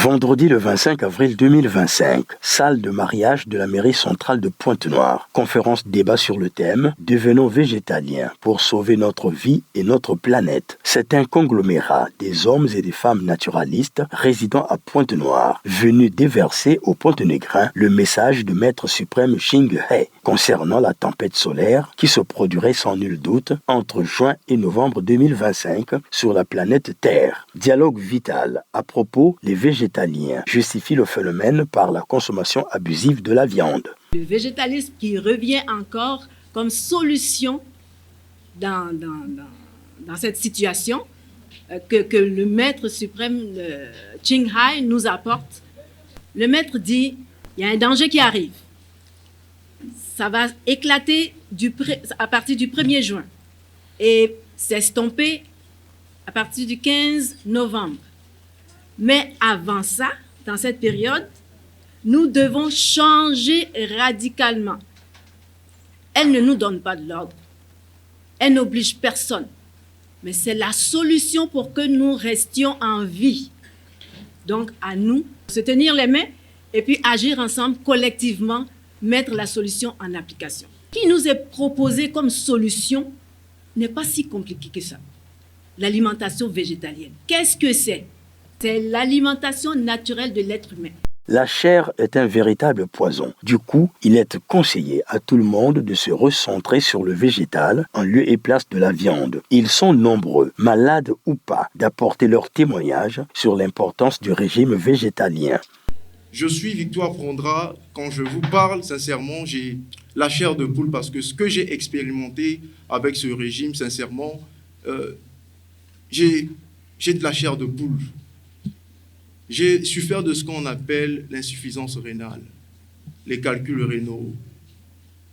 Vendredi le 25 avril 2025, salle de mariage de la mairie centrale de Pointe-Noire. Conférence débat sur le thème « Devenons végétaliens pour sauver notre vie et notre planète ». C'est un conglomérat des hommes et des femmes naturalistes résidant à Pointe-Noire, venus déverser aux Pointe-Négrins le message de Maître suprême Ching Hai concernant la tempête solaire qui se produirait sans nul doute entre juin et novembre 2025 sur la planète Terre. Dialogue vital à propos les végétaliens justifient le phénomène par la consommation abusive de la viande. Le végétalisme qui revient encore comme solution dans cette situation que le maître suprême Ching Hai nous apporte. Le maître dit, il y a un danger qui arrive. Ça va éclater à partir du 1er juin et s'estomper à partir du 15 novembre. Mais avant ça, dans cette période, nous devons changer radicalement. Elle ne nous donne pas de l'ordre. Elle n'oblige personne. Mais c'est la solution pour que nous restions en vie. Donc, à nous, se tenir les mains et puis agir ensemble, collectivement, mettre la solution en application. Ce qui nous est proposé comme solution n'est pas si compliqué que ça. L'alimentation végétalienne. Qu'est-ce que c'est? C'est l'alimentation naturelle de l'être humain. La chair est un véritable poison. Du coup, il est conseillé à tout le monde de se recentrer sur le végétal en lieu et place de la viande. Ils sont nombreux, malades ou pas, d'apporter leur témoignage sur l'importance du régime végétalien. Je suis Victoire Prondra. Quand je vous parle, sincèrement, j'ai la chair de poule parce que ce que j'ai expérimenté avec ce régime, sincèrement, j'ai de la chair de poule. J'ai souffert de ce qu'on appelle l'insuffisance rénale, les calculs rénaux,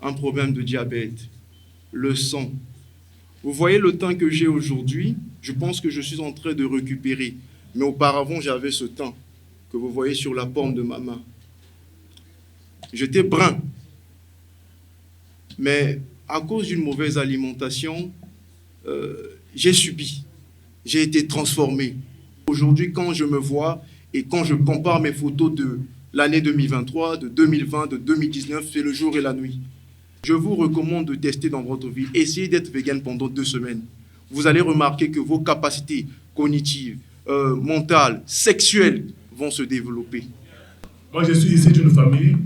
un problème de diabète, le sang. Vous voyez le teint que j'ai aujourd'hui, je pense que je suis en train de récupérer. Mais auparavant, j'avais ce teint que vous voyez sur la paume de ma main. J'étais brun. Mais à cause d'une mauvaise alimentation, j'ai subi. J'ai été transformé. Aujourd'hui, quand je me vois et quand je compare mes photos de l'année 2023, de 2020, de 2019, c'est le jour et la nuit. Je vous recommande de tester dans votre vie. Essayez d'être vegan pendant 2 semaines. Vous allez remarquer que vos capacités cognitives, mentales, sexuelles vont se développer. Moi, je suis issu d'une famille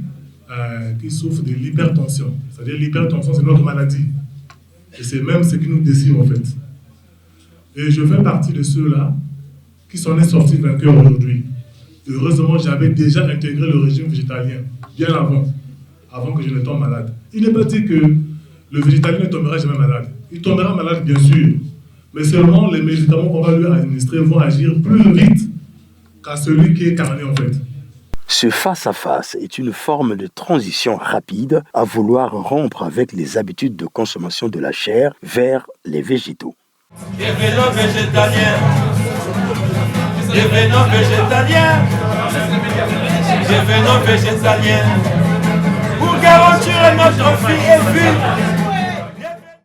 qui souffre de l'hypertension. C'est-à-dire l'hypertension, c'est notre maladie. Et c'est même ce qui nous décime en fait. Et je fais partie de ceux-là qui s'en est sortis vainqueurs aujourd'hui. Heureusement, j'avais déjà intégré le régime végétalien, bien avant que je ne tombe malade. Il n'est pas dit que le végétalien ne tombera jamais malade. Il tombera malade, bien sûr, mais seulement les médicaments qu'on va lui administrer vont agir plus vite qu'à celui qui est carné, en fait. Ce face-à-face est une forme de transition rapide à vouloir rompre avec les habitudes de consommation de la chair vers les végétaux. Devenons végétaliens. Devenons végétaliens. Devenons végétaliens. Pour garantir notre vie et vue.